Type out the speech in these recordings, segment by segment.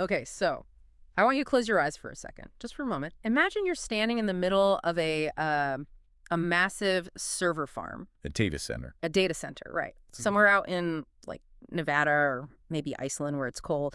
Okay, so I want you to close your eyes for a second, just for a moment. Imagine you're standing in the middle of a massive server farm. A data center. A data center, right. Somewhere out in, like, Nevada or maybe Iceland where it's cold.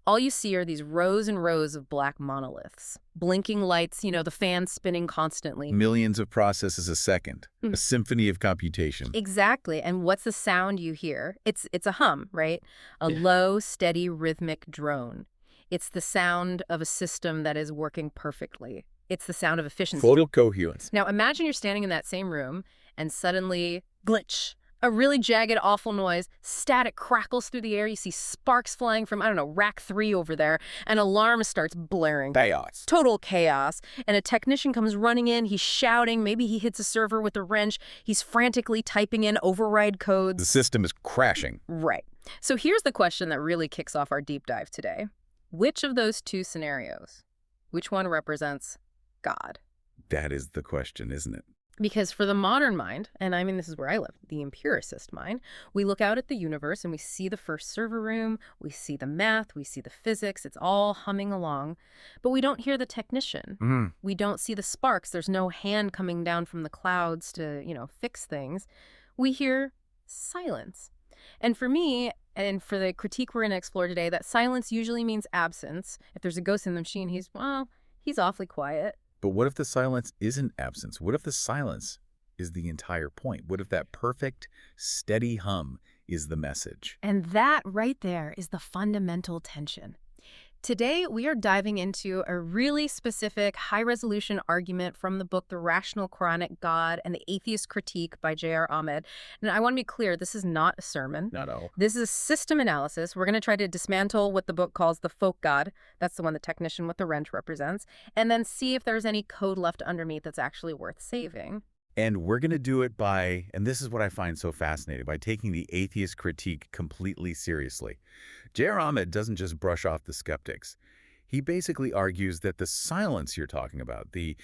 All you see are these rows and rows of black monoliths. Blinking lights, the fans spinning constantly. Millions of processes a second. A symphony of computation. Exactly. And what's the sound you hear? It's a hum, right? A low, steady, rhythmic drone. It's the sound of a system that is working perfectly. It's the sound of efficiency. Total coherence. Now, imagine you're standing in that same room and suddenly, glitch. A really jagged, awful noise. Static crackles through the air. You see sparks flying from, I don't know, rack 3 over there. An alarm starts blaring. Chaos. Total chaos. And a technician comes running in. He's shouting. Maybe he hits a server with a wrench. He's frantically typing in override codes. The system is crashing. Right. So here's the question that really kicks off our deep dive today. Which of those two scenarios, which one represents God? That is the question, isn't it? Because for the modern mind, and I mean this is where I live, the empiricist mind, we look out at the universe and we see the first server room, we see the math, we see the physics, it's all humming along, but we don't hear the technician. We don't see the sparks. There's no hand coming down from the clouds to, fix things. We hear silence. And for me, and for the critique we're going to explore today, that silence usually means absence. If there's a ghost in the machine, he's awfully quiet. But what if the silence isn't absence? What if the silence is the entire point? What if that perfect, steady hum is the message? And that right there is the fundamental tension. Today, we are diving into a really specific, high-resolution argument from the book The Rational Quranic God and the Atheist Critique by J.R. Ahmed. And I want to be clear, this is not a sermon. Not all. This is system analysis. We're going to try to dismantle what the book calls the folk god. That's the one the technician with the wrench represents. And then see if there's any code left underneath that's actually worth saving. And we're going to do it by, and this is what I find so fascinating, by taking the atheist critique completely seriously. J.R. Ahmed doesn't just brush off the skeptics. He basically argues that the silence you're talking about, the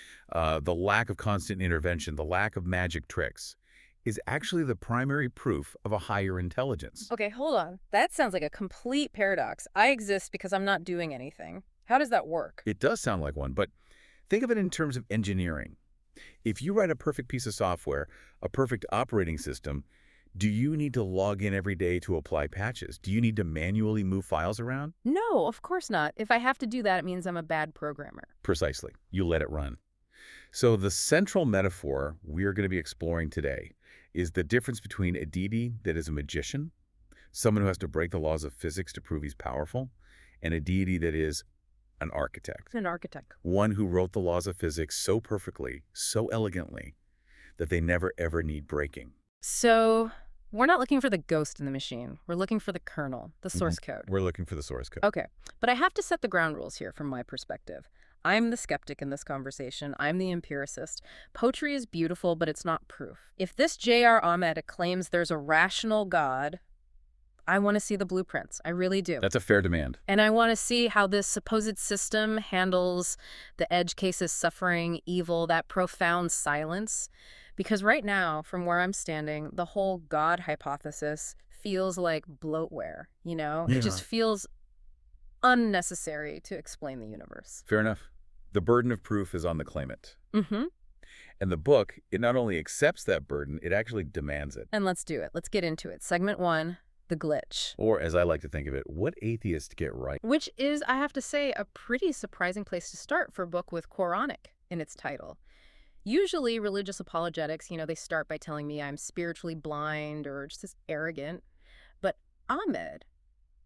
lack of constant intervention, the lack of magic tricks, is actually the primary proof of a higher intelligence. Okay, hold on. That sounds like a complete paradox. I exist because I'm not doing anything. How does that work? It does sound like one, but think of it in terms of engineering. If you write a perfect piece of software, a perfect operating system, do you need to log in every day to apply patches? Do you need to manually move files around? No, of course not. If I have to do that, it means I'm a bad programmer. Precisely. You let it run. So the central metaphor we're going to be exploring today is the difference between a deity that is a magician, someone who has to break the laws of physics to prove he's powerful, and a deity that is an architect. An architect. One who wrote the laws of physics so perfectly, so elegantly, that they never ever need breaking. So we're not looking for the ghost in the machine. We're looking for the kernel, the source code. We're looking for the source code. Okay, but I have to set the ground rules here from my perspective. I'm the skeptic in this conversation. I'm the empiricist. Poetry is beautiful, but it's not proof. If this J.R. Ahmed claims there's a rational God, I want to see the blueprints. I really do. That's a fair demand. And I want to see how this supposed system handles the edge cases, suffering, evil, that profound silence. Because right now, from where I'm standing, the whole God hypothesis feels like bloatware, Yeah. It just feels unnecessary to explain the universe. Fair enough. The burden of proof is on the claimant. Mm-hmm. And the book, it not only accepts that burden, it actually demands it. And let's do it. Let's get into it. Segment 1. The glitch. Or, as I like to think of it, what atheists get right. Which is, I have to say, a pretty surprising place to start for a book with Quranic in its title. Usually, religious apologetics, they start by telling me I'm spiritually blind or just as arrogant. But Ahmed,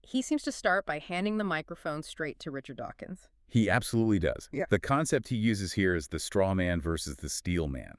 he seems to start by handing the microphone straight to Richard Dawkins. He absolutely does. Yeah. The concept he uses here is the straw man versus the steel man.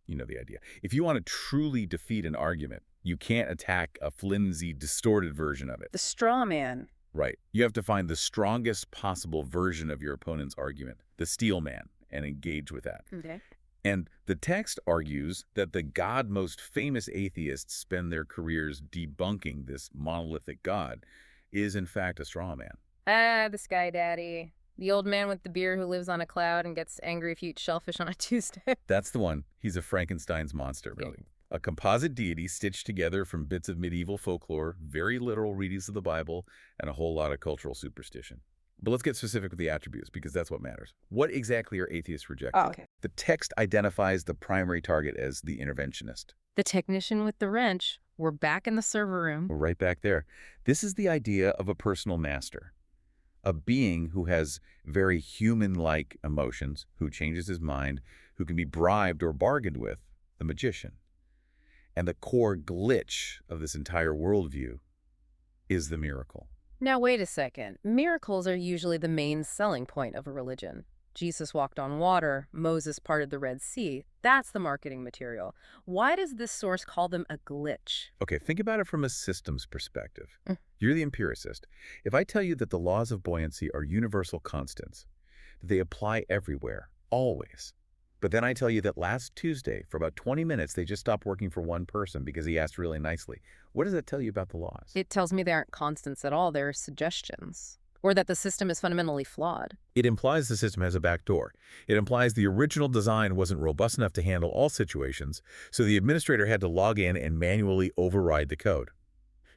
You know the idea. If you want to truly defeat an argument, you can't attack a flimsy, distorted version of it. The straw man. Right. You have to find the strongest possible version of your opponent's argument, the steel man, and engage with that. Okay. And the text argues that the God most famous atheists spend their careers debunking this monolithic God is, in fact, a straw man. Ah, the sky daddy. The old man with the beard who lives on a cloud and gets angry if you eat shellfish on a Tuesday. That's the one. He's a Frankenstein's monster, really. A composite deity stitched together from bits of medieval folklore, very literal readings of the Bible, and a whole lot of cultural superstition. But let's get specific with the attributes, because that's what matters. What exactly are atheists Oh, rejecting? okay. The text identifies the primary target as the interventionist. The technician with the wrench. We're back in the server room. We're right back there. This is the idea of a personal master, a being who has very human-like emotions, who changes his mind, who can be bribed or bargained with, the magician. And the core glitch of this entire worldview is the miracle. Now, wait a second. Miracles are usually the main selling point of a religion. Jesus walked on water, Moses parted the Red Sea. That's the marketing material. Why does this source call them a glitch? Okay, think about it from a systems perspective. Mm. You're the empiricist. If I tell you that the laws of buoyancy are universal constants, that they apply everywhere, always, but then I tell you that last Tuesday, for about 20 minutes, they just stopped working for one person because he asked really nicely, what does that tell you about the laws? It tells me they aren't constants at all. They're suggestions. Or that the system is fundamentally flawed. It implies the system has a back door. It implies the original design wasn't robust enough to handle all situations, so the administrator had to log in and manually override the code.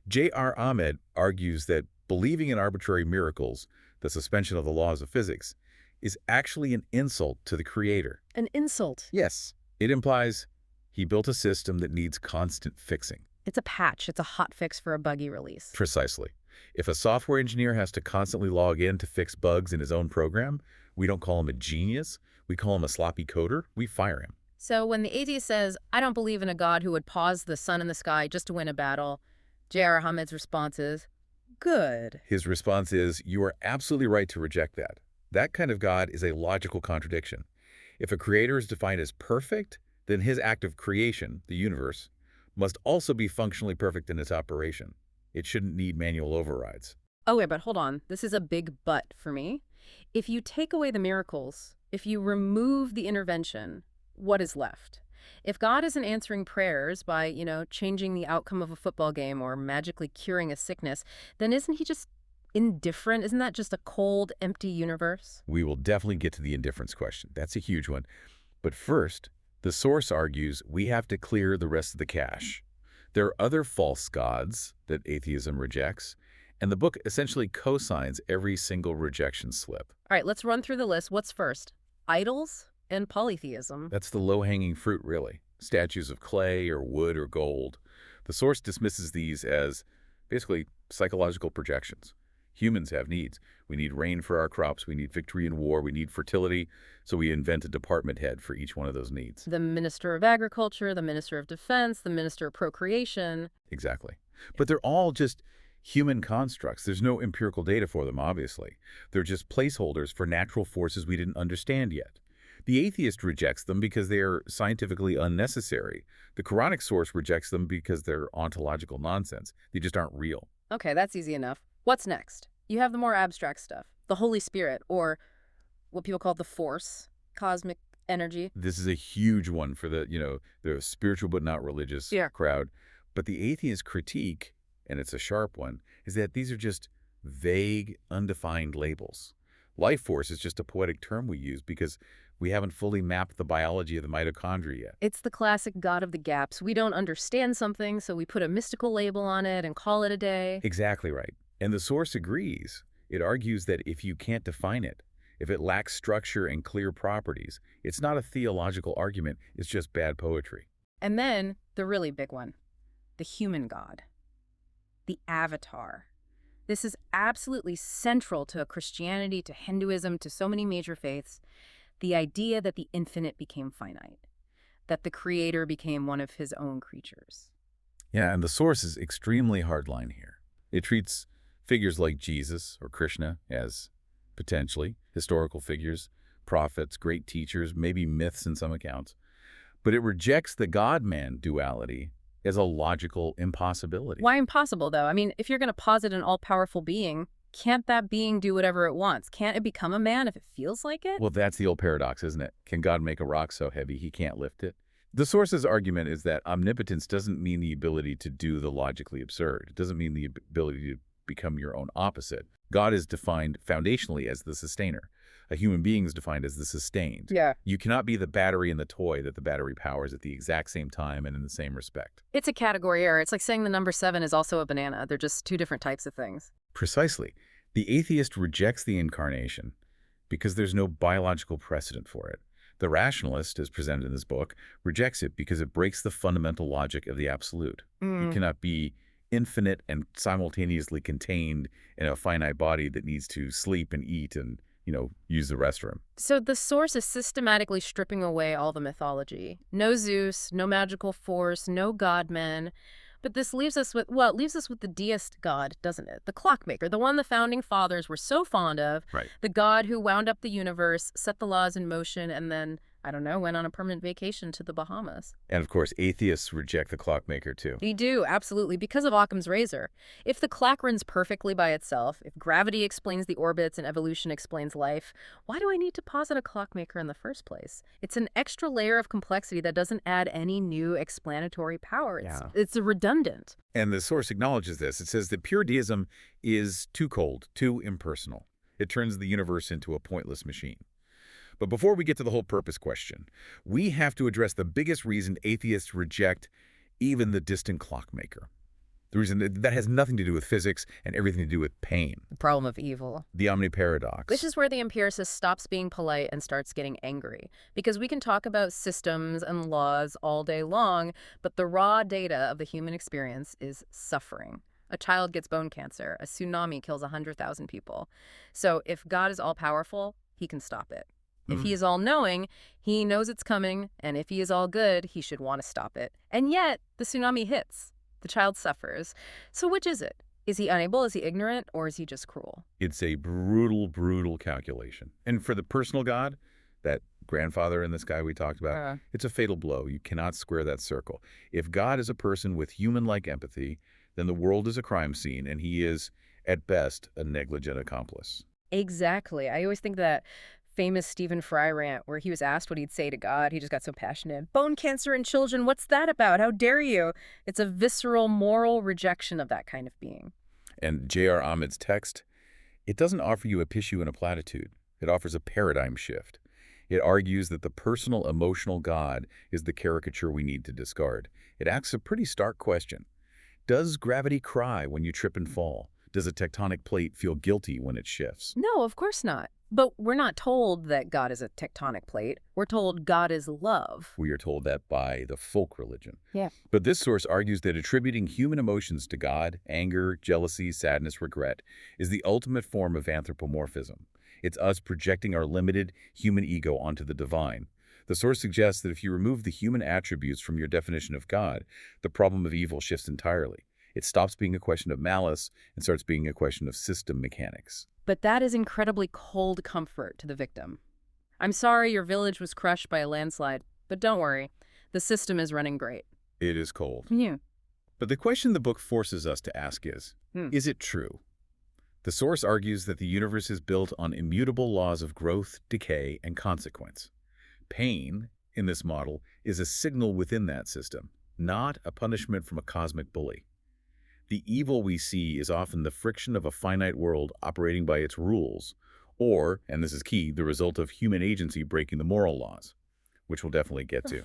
J.R. Ahmed argues that believing in arbitrary miracles, the suspension of the laws of physics, is actually an insult to the creator. An insult. Yes, it implies he built a system that needs constant fixing. It's a patch. It's a hot fix for a buggy release. Precisely. If a software engineer has to constantly log in to fix bugs in his own program, we don't call him a genius. We call him a sloppy coder. We fire him. So when the atheist says, I don't believe in a God who would pause the sun in the sky just to win a battle, J.R. Ahmed's response is, good. His response is, you are absolutely right to reject that. That kind of God is a logical contradiction. If a creator is defined as perfect, then his act of creation, the universe, must also be functionally perfect in its operation. It shouldn't need manual overrides. Oh, wait, but hold on. This is a big but for me. If you take away the miracles, if you remove the intervention, what is left? If God isn't answering prayers by, changing the outcome of a football game or magically curing a sickness, then isn't he just indifferent? Isn't that just a cold, empty universe? We will definitely get to the indifference question. That's a huge one. But first, the source argues we have to clear the rest of the cache. There are other false gods that atheism rejects, and the book essentially co-signs every single rejection slip. All right, let's run through the list. What's first? Idols and polytheism. That's the low-hanging fruit, really. Statues of clay or wood or gold. The source dismisses these as basically psychological projections. Humans have needs. We need rain for our crops. We need victory in war. We need fertility. So we invent a department head for each one of those needs. The Minister of Agriculture, the Minister of Defense, the Minister of Procreation. Exactly. But they're all just human constructs. There's no empirical data for them, obviously. They're just placeholders for natural forces we didn't understand yet. The atheist rejects them because they are scientifically unnecessary. The Quranic source rejects them because they're ontological nonsense. They just aren't real. Okay, that's easy enough. What's next? You have the more abstract stuff. The Holy Spirit, or what people call the Force, cosmic energy. This is a huge one for the spiritual but not religious crowd. But the atheist critique, and it's a sharp one, is that these are just vague, undefined labels. Life force is just a poetic term we use because we haven't fully mapped the biology of the mitochondria yet. It's the classic God of the gaps. We don't understand something, so we put a mystical label on it and call it a day. Exactly right. And the source agrees. It argues that if you can't define it, if it lacks structure and clear properties, it's not a theological argument, it's just bad poetry. And then the really big one, the human God, the avatar. This is absolutely central to Christianity, to Hinduism, to so many major faiths. The idea that the infinite became finite, that the creator became one of his own creatures. Yeah, and the source is extremely hardline here. It treats figures like Jesus or Krishna as potentially historical figures, prophets, great teachers, maybe myths in some accounts. But it rejects the God-man duality as a logical impossibility. Why impossible, though? I mean, if you're going to posit an all-powerful being, can't that being do whatever it wants? Can't it become a man if it feels like it? Well, that's the old paradox, isn't it? Can God make a rock so heavy he can't lift it? The source's argument is that omnipotence doesn't mean the ability to do the logically absurd. It doesn't mean the ability to become your own opposite. God is defined foundationally as the sustainer. A human being is defined as the sustained. Yeah. You cannot be the battery in the toy that the battery powers at the exact same time and in the same respect. It's a category error. It's like saying the number 7 is also a banana. They're just two different types of things. Precisely. The atheist rejects the incarnation because there's no biological precedent for it. The rationalist, as presented in this book, rejects it because it breaks the fundamental logic of the absolute. You Mm. cannot be infinite and simultaneously contained in a finite body that needs to sleep and eat and, use the restroom. So the source is systematically stripping away all the mythology. No Zeus, no magical force, no godmen. But this leaves us with, well, it leaves us with the deist god, doesn't it? The clockmaker, the one the founding fathers were so fond of, Right. the god who wound up the universe, set the laws in motion, and then, I don't know, went on a permanent vacation to the Bahamas. And of course, atheists reject the clockmaker too. You do, absolutely, because of Occam's razor. If the clock runs perfectly by itself, if gravity explains the orbits and evolution explains life, why do I need to posit a clockmaker in the first place? It's an extra layer of complexity that doesn't add any new explanatory power. It's redundant. And the source acknowledges this. It says that pure deism is too cold, too impersonal. It turns the universe into a pointless machine. But before we get to the whole purpose question, we have to address the biggest reason atheists reject even the distant clockmaker. The reason that has nothing to do with physics and everything to do with pain. The problem of evil. The omniparadox. This is where the empiricist stops being polite and starts getting angry. Because we can talk about systems and laws all day long, but the raw data of the human experience is suffering. A child gets bone cancer. A tsunami kills 100,000 people. So if God is all-powerful, he can stop it. If he is all-knowing, he knows it's coming, and if he is all-good, he should want to stop it. And yet, the tsunami hits. The child suffers. So which is it? Is he unable, is he ignorant, or is he just cruel? It's a brutal, brutal calculation. And for the personal God, that grandfather in this guy we talked about, it's a fatal blow. You cannot square that circle. If God is a person with human-like empathy, then the world is a crime scene, and he is, at best, a negligent accomplice. Exactly. I always think that famous Stephen Fry rant where he was asked what he'd say to God. He just got so passionate. Bone cancer in children, what's that about? How dare you? It's a visceral, moral rejection of that kind of being. And J.R. Ahmed's text, it doesn't offer you a issue and a platitude. It offers a paradigm shift. It argues that the personal, emotional God is the caricature we need to discard. It asks a pretty stark question. Does gravity cry when you trip and fall? Does a tectonic plate feel guilty when it shifts? No, of course not. But we're not told that God is a tectonic plate. We're told God is love. We are told that by the folk religion. Yeah. But this source argues that attributing human emotions to God, anger, jealousy, sadness, regret, is the ultimate form of anthropomorphism. It's us projecting our limited human ego onto the divine. The source suggests that if you remove the human attributes from your definition of God, the problem of evil shifts entirely. It stops being a question of malice and starts being a question of system mechanics. But that is incredibly cold comfort to the victim. I'm sorry your village was crushed by a landslide, but don't worry. The system is running great. It is cold. Yeah. But the question the book forces us to ask is it true? The source argues that the universe is built on immutable laws of growth, decay, and consequence. Pain, in this model, is a signal within that system, not a punishment from a cosmic bully. The evil we see is often the friction of a finite world operating by its rules, or, and this is key, the result of human agency breaking the moral laws, which we'll definitely get to.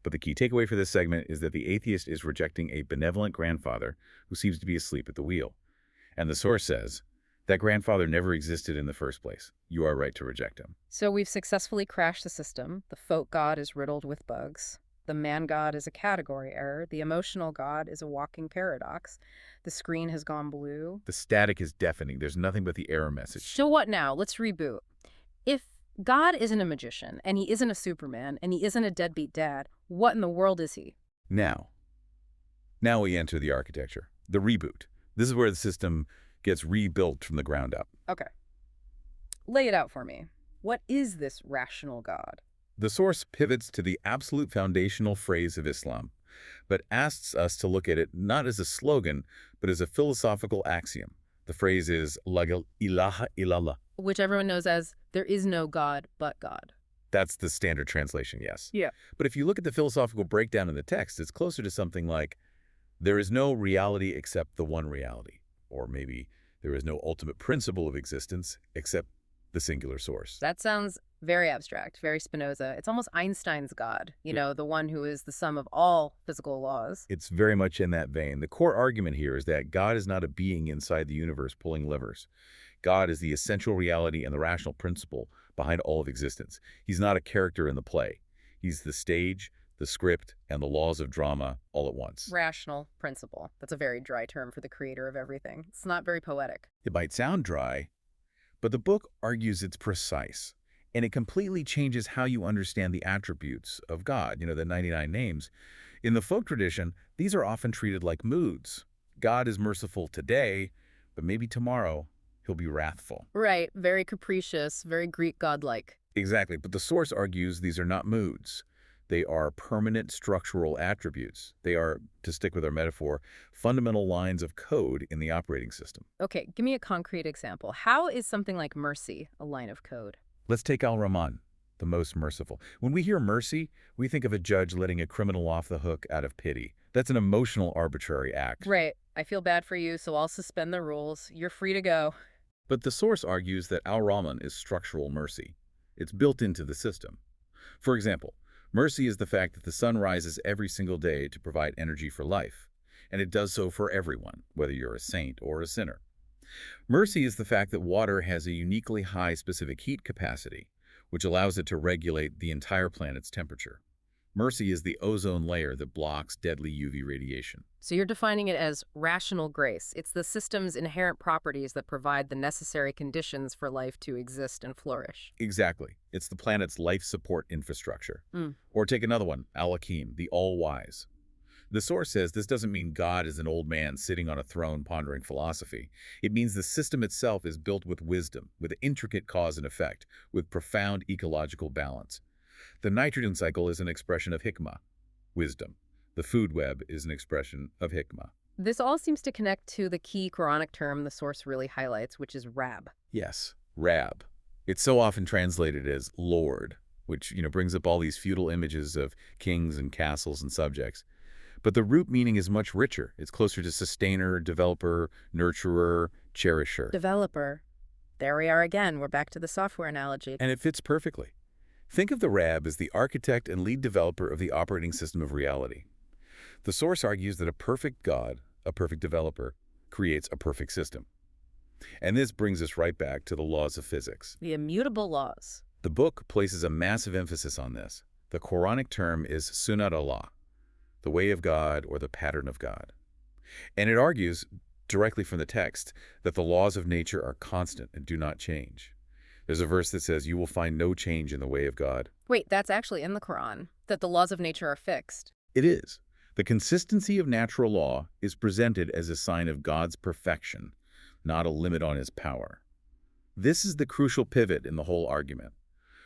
But the key takeaway for this segment is that the atheist is rejecting a benevolent grandfather who seems to be asleep at the wheel. And the source says, that grandfather never existed in the first place. You are right to reject him. So we've successfully crashed the system. The folk god is riddled with bugs. The man god is a category error. The emotional god is a walking paradox. The screen has gone blue. The static is deafening. There's nothing but the error message. So what now? Let's reboot. If God isn't a magician, and he isn't a Superman, and he isn't a deadbeat dad, what in the world is he? Now we enter the architecture, the reboot. This is where the system gets rebuilt from the ground up. Okay. Lay it out for me. What is this rational God? The source pivots to the absolute foundational phrase of Islam, but asks us to look at it not as a slogan, but as a philosophical axiom. The phrase is La ilaha illallah. Which everyone knows as, there is no God but God. That's the standard translation, yes. Yeah. But if you look at the philosophical breakdown in the text, it's closer to something like, there is no reality except the one reality. Or maybe, there is no ultimate principle of existence except the singular source. That sounds very abstract, very Spinoza. It's almost Einstein's God, the one who is the sum of all physical laws. It's very much in that vein. The core argument here is that God is not a being inside the universe pulling levers. God is the essential reality and the rational principle behind all of existence. He's not a character in the play. He's the stage, the script, and the laws of drama all at once. Rational principle. That's a very dry term for the creator of everything. It's not very poetic. It might sound dry, but the book argues it's precise, and it completely changes how you understand the attributes of God, the 99 names. In the folk tradition, these are often treated like moods. God is merciful today, but maybe tomorrow he'll be wrathful. Right. Very capricious, very Greek godlike. Exactly, but the source argues these are not moods. They are permanent structural attributes. They are, to stick with our metaphor, fundamental lines of code in the operating system. Okay, give me a concrete example. How is something like mercy a line of code? Let's take Al-Rahman, the most merciful. When we hear mercy, we think of a judge letting a criminal off the hook out of pity. That's an emotional arbitrary act. Right. I feel bad for you, so I'll suspend the rules. You're free to go. But the source argues that Al-Rahman is structural mercy. It's built into the system. For example, mercy is the fact that the sun rises every single day to provide energy for life, and it does so for everyone, whether you're a saint or a sinner. Mercy is the fact that water has a uniquely high specific heat capacity, which allows it to regulate the entire planet's temperature. Mercy is the ozone layer that blocks deadly UV radiation. So you're defining it as rational grace. It's the system's inherent properties that provide the necessary conditions for life to exist and flourish. Exactly. It's the planet's life support infrastructure. Or take another one, Al-Hakim, the all-wise. The source says this doesn't mean God is an old man sitting on a throne pondering philosophy. It means the system itself is built with wisdom, with intricate cause and effect, with profound ecological balance. The nitrogen cycle is an expression of hikmah, wisdom. The food web is an expression of hikmah. This all seems to connect to the key Quranic term the source really highlights, which is Rab. Yes, Rab. It's so often translated as Lord, which brings up all these feudal images of kings and castles and subjects. But the root meaning is much richer. It's closer to sustainer, developer, nurturer, cherisher. Developer. There we are again. We're back to the software analogy. And it fits perfectly. Think of the Rab as the architect and lead developer of the operating system of reality. The source argues that a perfect God, a perfect developer, creates a perfect system. And this brings us right back to the laws of physics. The immutable laws. The book places a massive emphasis on this. The Quranic term is Sunnat Allah, the way of God or the pattern of God. And it argues, directly from the text, that the laws of nature are constant and do not change. There's a verse that says, you will find no change in the way of God. Wait, that's actually in the Quran, that the laws of nature are fixed. It is. The consistency of natural law is presented as a sign of God's perfection, not a limit on his power. This is the crucial pivot in the whole argument.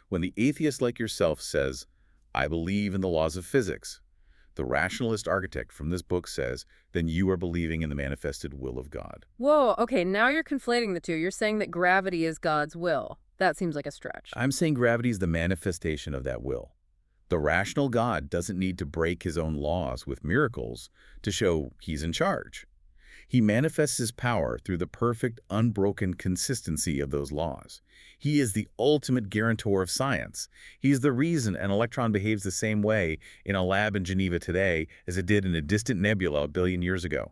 When the atheist like yourself says, I believe in the laws of physics, the rationalist architect from this book says, then you are believing in the manifested will of God. Whoa, okay, now you're conflating the two. You're saying that gravity is God's will. That seems like a stretch. I'm saying gravity is the manifestation of that will. The rational God doesn't need to break his own laws with miracles to show he's in charge. He manifests his power through the perfect, unbroken consistency of those laws. He is the ultimate guarantor of science. He's the reason an electron behaves the same way in a lab in Geneva today as it did in a distant nebula a billion years ago.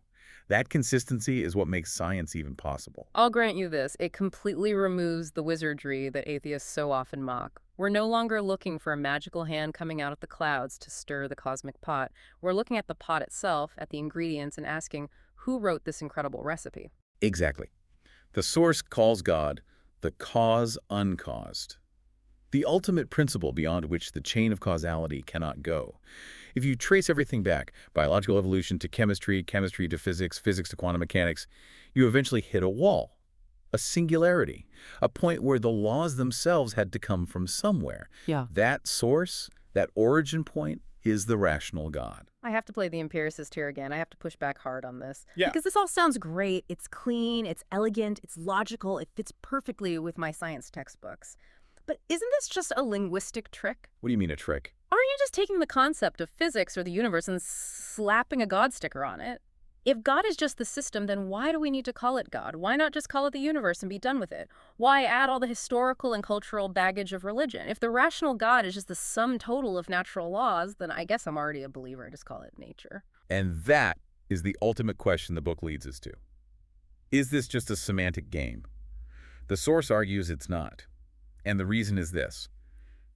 That consistency is what makes science even possible. I'll grant you this. It completely removes the wizardry that atheists so often mock. We're no longer looking for a magical hand coming out of the clouds to stir the cosmic pot. We're looking at the pot itself, at the ingredients, and asking, who wrote this incredible recipe? Exactly. The source calls God the cause uncaused, the ultimate principle beyond which the chain of causality cannot go. If you trace everything back, biological evolution to chemistry, chemistry to physics, physics to quantum mechanics, you eventually hit a wall, a singularity, a point where the laws themselves had to come from somewhere. Yeah. That source, that origin point, is the rational God. I have to play the empiricist here again. I have to push back hard on this. Yeah. Because this all sounds great. It's clean, it's elegant, it's logical, it fits perfectly with my science textbooks. But isn't this just a linguistic trick? What do you mean a trick? Aren't you just taking the concept of physics or the universe and slapping a God sticker on it? If God is just the system, then why do we need to call it God? Why not just call it the universe and be done with it? Why add all the historical and cultural baggage of religion? If the rational God is just the sum total of natural laws, then I guess I'm already a believer. Just call it nature. And that is the ultimate question the book leads us to. Is this just a semantic game? The source argues it's not. And the reason is this.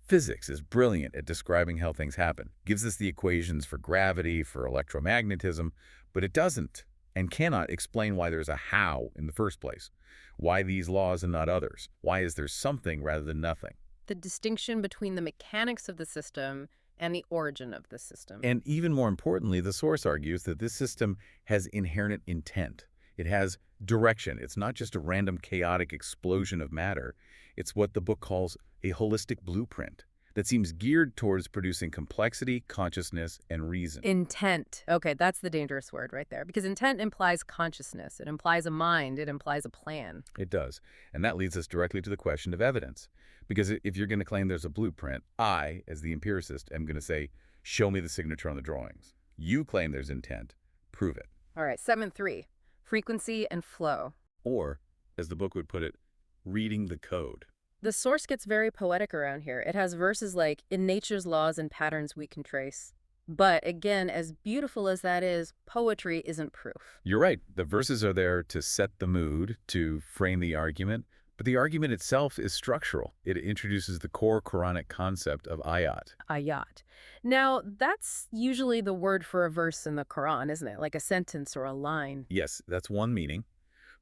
Physics is brilliant at describing how things happen. Gives us the equations for gravity, for electromagnetism, but it doesn't and cannot explain why there's a how in the first place. Why these laws and not others? Why is there something rather than nothing? The distinction between the mechanics of the system and the origin of the system. And even more importantly, the source argues that this system has inherent intent. It has direction. It's not just a random chaotic explosion of matter. It's what the book calls a holistic blueprint that seems geared towards producing complexity, consciousness, and reason. Intent. Okay, that's the dangerous word right there, because intent implies consciousness. It implies a mind. It implies a plan. It does. And that leads us directly to the question of evidence. Because if you're going to claim there's a blueprint, I, as the empiricist, am going to say, show me the signature on the drawings. You claim there's intent. Prove it. All right, segment 3, frequency and flow. Or, as the book would put it, reading the code. The source gets very poetic around here. It has verses like, in nature's laws and patterns we can trace. But again, as beautiful as that is, poetry isn't proof. You're right. The verses are there to set the mood, to frame the argument. But the argument itself is structural. It introduces the core Quranic concept of ayat. Ayat. Now, that's usually the word for a verse in the Quran, isn't it? Like a sentence or a line. Yes, that's one meaning.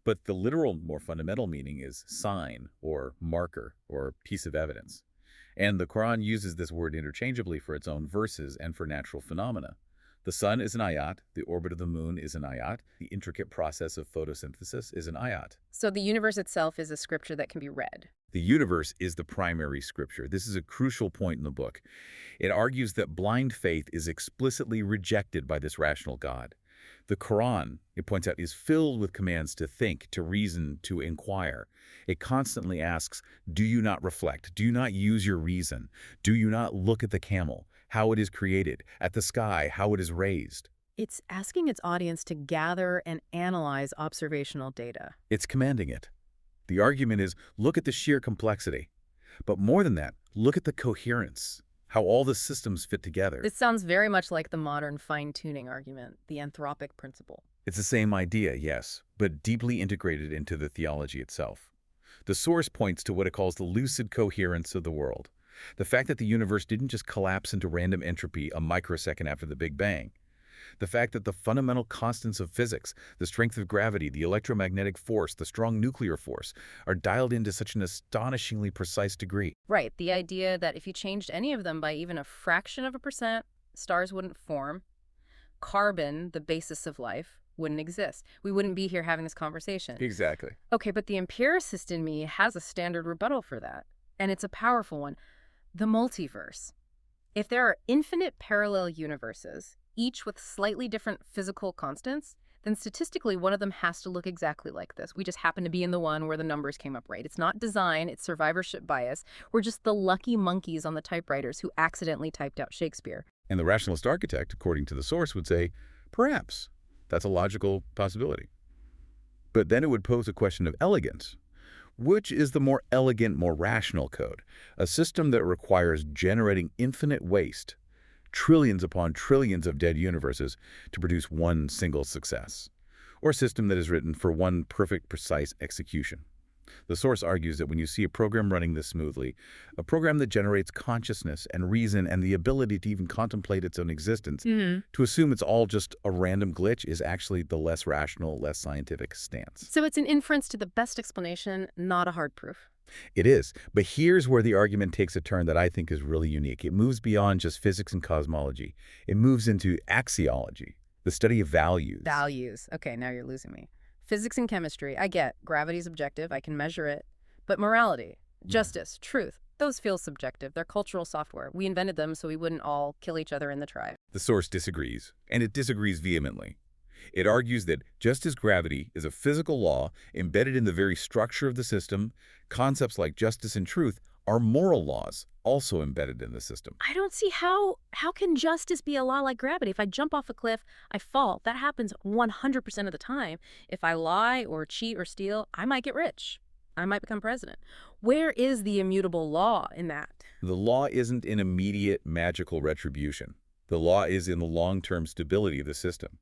But the literal, more fundamental meaning is sign or marker or piece of evidence. And the Quran uses this word interchangeably for its own verses and for natural phenomena. The sun is an ayat, the orbit of the moon is an ayat, the intricate process of photosynthesis is an ayat. So the universe itself is a scripture that can be read. The universe is the primary scripture. This is a crucial point in the book. It argues that blind faith is explicitly rejected by this rational God. The Quran, it points out, is filled with commands to think, to reason, to inquire. It constantly asks, do you not reflect? Do you not use your reason? Do you not look at the camel, how it is created, at the sky, how it is raised? It's asking its audience to gather and analyze observational data. It's commanding it. The argument is, look at the sheer complexity. But more than that, look at the coherence, how all the systems fit together. This sounds very much like the modern fine-tuning argument, the anthropic principle. It's the same idea, yes, but deeply integrated into the theology itself. The source points to what it calls the lucid coherence of the world. The fact that the universe didn't just collapse into random entropy a microsecond after the Big Bang. The fact that the fundamental constants of physics, the strength of gravity, the electromagnetic force, the strong nuclear force, are dialed into such an astonishingly precise degree. Right, the idea that if you changed any of them by even a fraction of a percent, stars wouldn't form. Carbon, the basis of life, wouldn't exist. We wouldn't be here having this conversation. Exactly. Okay, but the empiricist in me has a standard rebuttal for that, and it's a powerful one. The multiverse. If there are infinite parallel universes, each with slightly different physical constants, then statistically one of them has to look exactly like this. We just happen to be in the one where the numbers came up right. It's not design, it's survivorship bias. We're just the lucky monkeys on the typewriters who accidentally typed out Shakespeare. And the rationalist architect, according to the source, would say, perhaps. That's a logical possibility. But then it would pose a question of elegance. Which is the more elegant, more rational code? A system that requires generating infinite waste, trillions upon trillions of dead universes to produce one single success, or a system that is written for one perfect, precise execution. The source argues that when you see a program running this smoothly, a program that generates consciousness and reason and the ability to even contemplate its own existence, to assume it's all just a random glitch is actually the less rational, less scientific stance. So it's an inference to the best explanation, not a hard proof. It is, but here's where the argument takes a turn that I think is really unique. It moves beyond just physics and cosmology. It moves into axiology, the study of values. Values. Okay, now you're losing me. Physics and chemistry, I get. Gravity's objective, I can measure it. But morality, justice, truth, those feel subjective. They're cultural software. We invented them so we wouldn't all kill each other in the tribe. The source disagrees, and it disagrees vehemently. It argues that just as gravity is a physical law embedded in the very structure of the system, concepts like justice and truth are moral laws also embedded in the system. I don't see how can justice be a law like gravity? If I jump off a cliff, I fall. That happens 100% of the time. If I lie or cheat or steal, I might get rich. I might become president. Where is the immutable law in that? The law isn't in immediate magical retribution. The law is in the long-term stability of the system.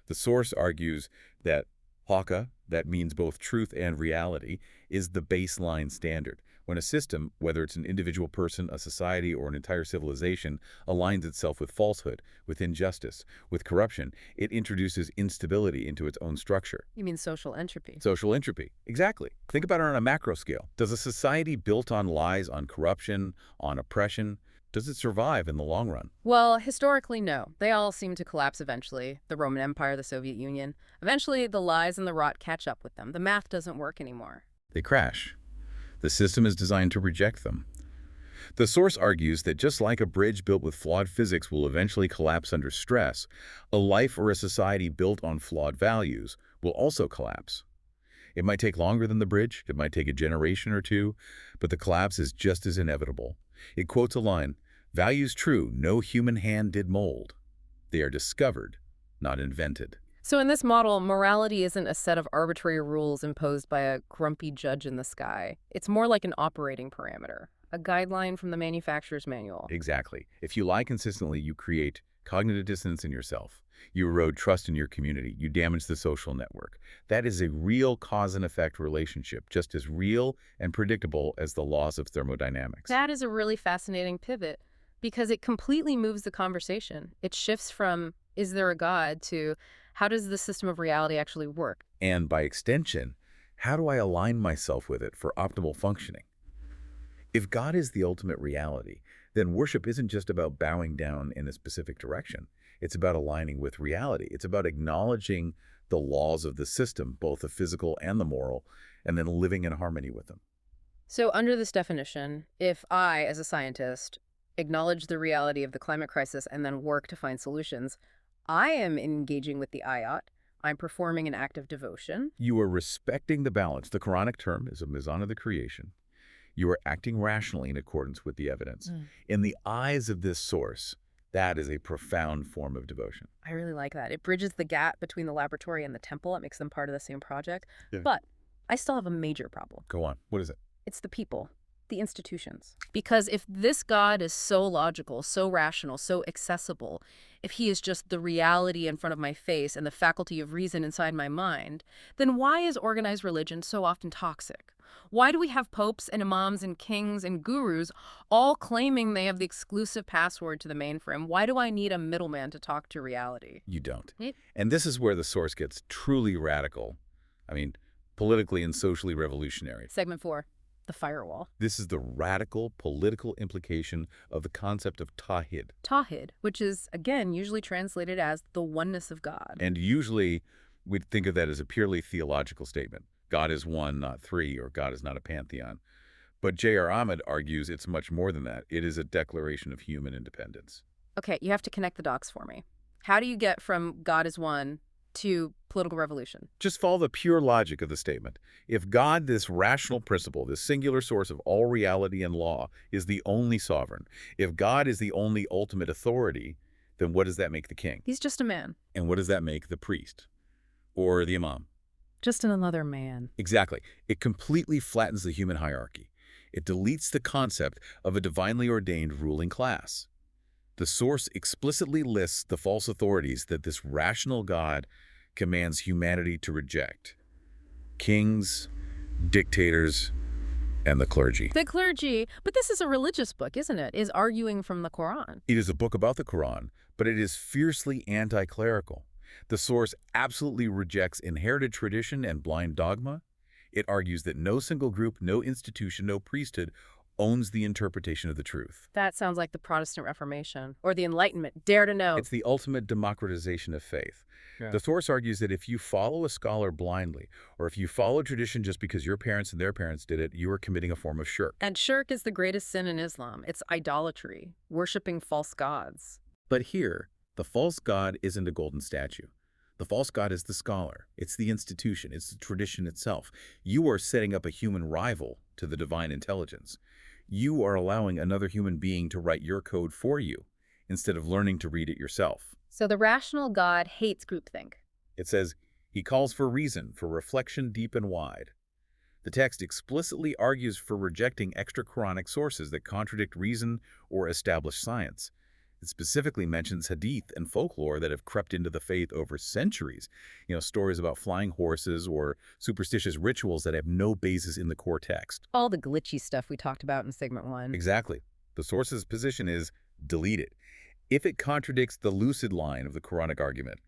The source argues that Hawka, that means both truth and reality, is the baseline standard. When a system, whether it's an individual person, a society, or an entire civilization, aligns itself with falsehood, with injustice, with corruption, it introduces instability into its own structure. You mean social entropy? Social entropy. Exactly. Think about it on a macro scale. Does a society built on lies, on corruption, on oppression, does it survive in the long run? Well, historically, no. They all seem to collapse eventually. The Roman Empire, the Soviet Union. Eventually, the lies and the rot catch up with them. The math doesn't work anymore. They crash. The system is designed to reject them. The source argues that just like a bridge built with flawed physics will eventually collapse under stress, a life or a society built on flawed values will also collapse. It might take longer than the bridge, it might take a generation or two, but the collapse is just as inevitable. It quotes a line, "Values true, no human hand did mold. They are discovered, not invented." So in this model, morality isn't a set of arbitrary rules imposed by a grumpy judge in the sky. It's more like an operating parameter, a guideline from the manufacturer's manual. Exactly. If you lie consistently, you create cognitive dissonance in yourself. You erode trust in your community. You damage the social network. That is a real cause and effect relationship, just as real and predictable as the laws of thermodynamics. That is a really fascinating pivot because it completely moves the conversation. It shifts from, is there a God, to how does the system of reality actually work? And by extension, how do I align myself with it for optimal functioning? If God is the ultimate reality, then worship isn't just about bowing down in a specific direction. It's about aligning with reality. It's about acknowledging the laws of the system, both the physical and the moral, and then living in harmony with them. So under this definition, if I, as a scientist, acknowledge the reality of the climate crisis and then work to find solutions, I am engaging with the ayat. I'm performing an act of devotion. You are respecting the balance. The Quranic term is a mizan of the creation. You are acting rationally in accordance with the evidence. In the eyes of this source, that is a profound form of devotion. I really like that. It bridges the gap between the laboratory and the temple. It makes them part of the same project. Yeah. But I still have a major problem. Go on. What is it? It's the people, the institutions. Because if this God is so logical, so rational, so accessible, if he is just the reality in front of my face and the faculty of reason inside my mind, then why is organized religion so often toxic? Why do we have popes and imams and kings and gurus all claiming they have the exclusive password to the mainframe? Why do I need a middleman to talk to reality? You don't. And this is where the source gets truly radical. I mean, politically and socially revolutionary. Segment 4, the firewall. This is the radical political implication of the concept of Tawhid. Tawhid, which is, again, usually translated as the oneness of God. And usually we'd think of that as a purely theological statement. God is one, not three, or God is not a pantheon. But J.R. Ahmed argues it's much more than that. It is a declaration of human independence. Okay, you have to connect the dots for me. How do you get from God is one to political revolution? Just follow the pure logic of the statement. If God, this rational principle, this singular source of all reality and law, is the only sovereign, if God is the only ultimate authority, then what does that make the king? He's just a man. And what does that make the priest or the imam? Just another man. Exactly. It completely flattens the human hierarchy. It deletes the concept of a divinely ordained ruling class. The source explicitly lists the false authorities that this rational God commands humanity to reject: kings, dictators, and the clergy. The clergy, but this is a religious book, isn't it? Is arguing from the Quran. It is a book about the Quran, but it is fiercely anti-clerical. The source absolutely rejects inherited tradition and blind dogma. It argues that no single group, no institution, no priesthood owns the interpretation of the truth. That sounds like the Protestant Reformation or the Enlightenment. Dare to know. It's the ultimate democratization of faith. Yeah. The source argues that if you follow a scholar blindly, or if you follow tradition just because your parents and their parents did it, you are committing a form of shirk. And shirk is the greatest sin in Islam. It's idolatry, worshiping false gods. But here, the false god isn't a golden statue. The false god is the scholar. It's the institution. It's the tradition itself. You are setting up a human rival to the divine intelligence. You are allowing another human being to write your code for you instead of learning to read it yourself. So the rational God hates groupthink. It says, he calls for reason, for reflection deep and wide. The text explicitly argues for rejecting extra Quranic sources that contradict reason or established science. It specifically mentions hadith and folklore that have crept into the faith over centuries. Stories about flying horses or superstitious rituals that have no basis in the core text. All the glitchy stuff we talked about in segment 1. Exactly. The source's position is delete it. If it contradicts the lucid line of the Quranic argument,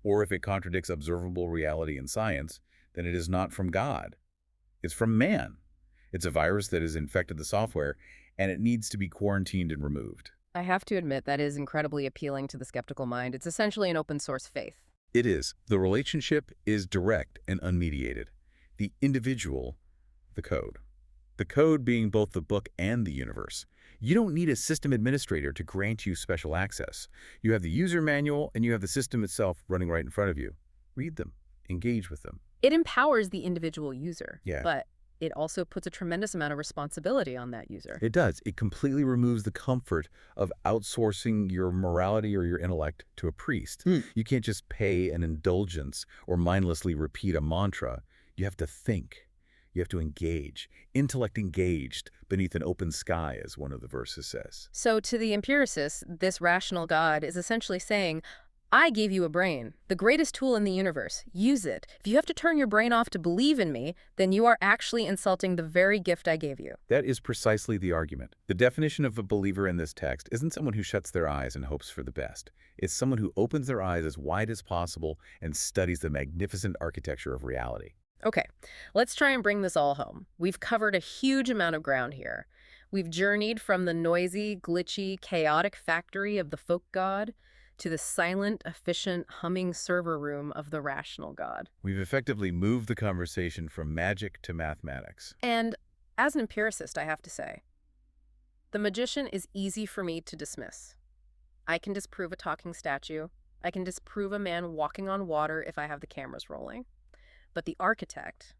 or if it contradicts observable reality in science, then it is not from God. It's from man. It's a virus that has infected the software, and it needs to be quarantined and removed. I have to admit that is incredibly appealing to the skeptical mind. It's essentially an open source faith. It is. The relationship is direct and unmediated. The individual, the code. The code being both the book and the universe. You don't need a system administrator to grant you special access. You have the user manual and you have the system itself running right in front of you. Read them. Engage with them. It empowers the individual user, Yeah. but it also puts a tremendous amount of responsibility on that user. It does. It completely removes the comfort of outsourcing your morality or your intellect to a priest. You can't just pay an indulgence or mindlessly repeat a mantra. You have to think. You have to engage. Intellect engaged beneath an open sky, as one of the verses says. So to the empiricist, this rational God is essentially saying, I gave you a brain, the greatest tool in the universe. Use it. If you have to turn your brain off to believe in me, then you are actually insulting the very gift I gave you. That is precisely the argument. The definition of a believer in this text isn't someone who shuts their eyes and hopes for the best. It's someone who opens their eyes as wide as possible and studies the magnificent architecture of reality. Okay, let's try and bring this all home. We've covered a huge amount of ground here. We've journeyed from the noisy, glitchy, chaotic factory of the folk god to the silent, efficient, humming server room of the rational God. We've effectively moved the conversation from magic to mathematics. And as an empiricist, I have to say, the magician is easy for me to dismiss. I can disprove a talking statue. I can disprove a man walking on water if I have the cameras rolling. But the architect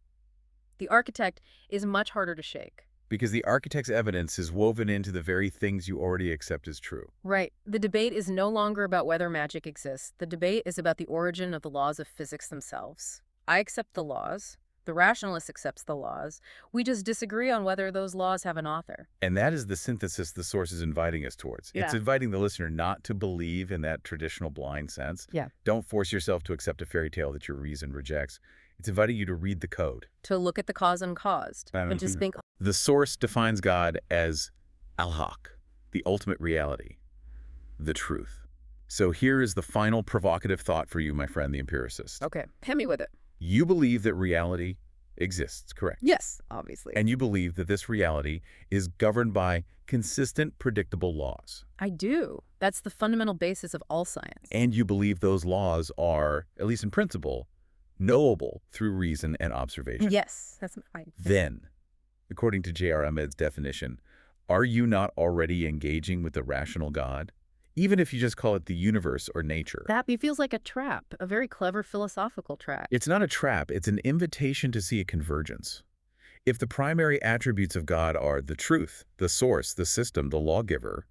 is much harder to shake. Because the architect's evidence is woven into the very things you already accept as true. Right. The debate is no longer about whether magic exists. The debate is about the origin of the laws of physics themselves. I accept the laws. The rationalist accepts the laws. We just disagree on whether those laws have an author. And that is the synthesis the source is inviting us towards. Yeah. It's inviting the listener not to believe in that traditional blind sense. Yeah. Don't force yourself to accept a fairy tale that your reason rejects. It's inviting you to read the code. To look at the cause uncaused. And just think, The source defines God as al-haq, the ultimate reality, the truth. So here is the final provocative thought for you, my friend, the empiricist. okay, hit me with it. You believe that reality exists, correct? Yes, obviously. And you believe that this reality is governed by consistent, predictable laws. I do. That's the fundamental basis of all science. And you believe those laws are, at least in principle, knowable through reason and observation. Yes, that's my... Then, according to J.R. Ahmed's definition, are you not already engaging with the rational God? Even if you just call it the universe or nature. That feels like a trap, a very clever philosophical trap. It's not a trap, it's an invitation to see a convergence. If the primary attributes of God are the truth, the source, the system, the lawgiver,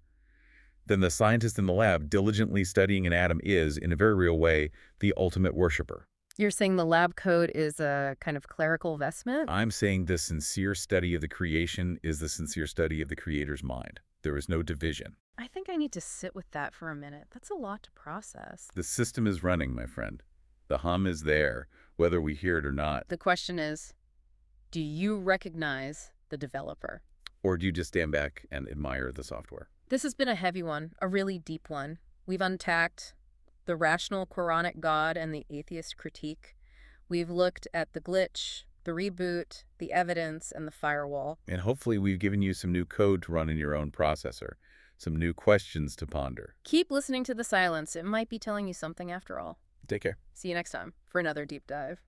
then the scientist in the lab diligently studying an atom is, in a very real way, the ultimate worshiper. You're saying the lab coat is a kind of clerical vestment? I'm saying the sincere study of the creation is the sincere study of the Creator's mind. There is no division. I think I need to sit with that for a minute. That's a lot to process. The system is running, my friend. The hum is there, whether we hear it or not. The question is, do you recognize the developer? Or do you just stand back and admire the software? This has been a heavy one, a really deep one. We've untacked the rational Quranic God and the atheist critique. We've looked at the glitch, the reboot, the evidence, and the firewall. And hopefully we've given you some new code to run in your own processor, some new questions to ponder. Keep listening to the silence. It might be telling you something after all. Take care. See you next time for another deep dive.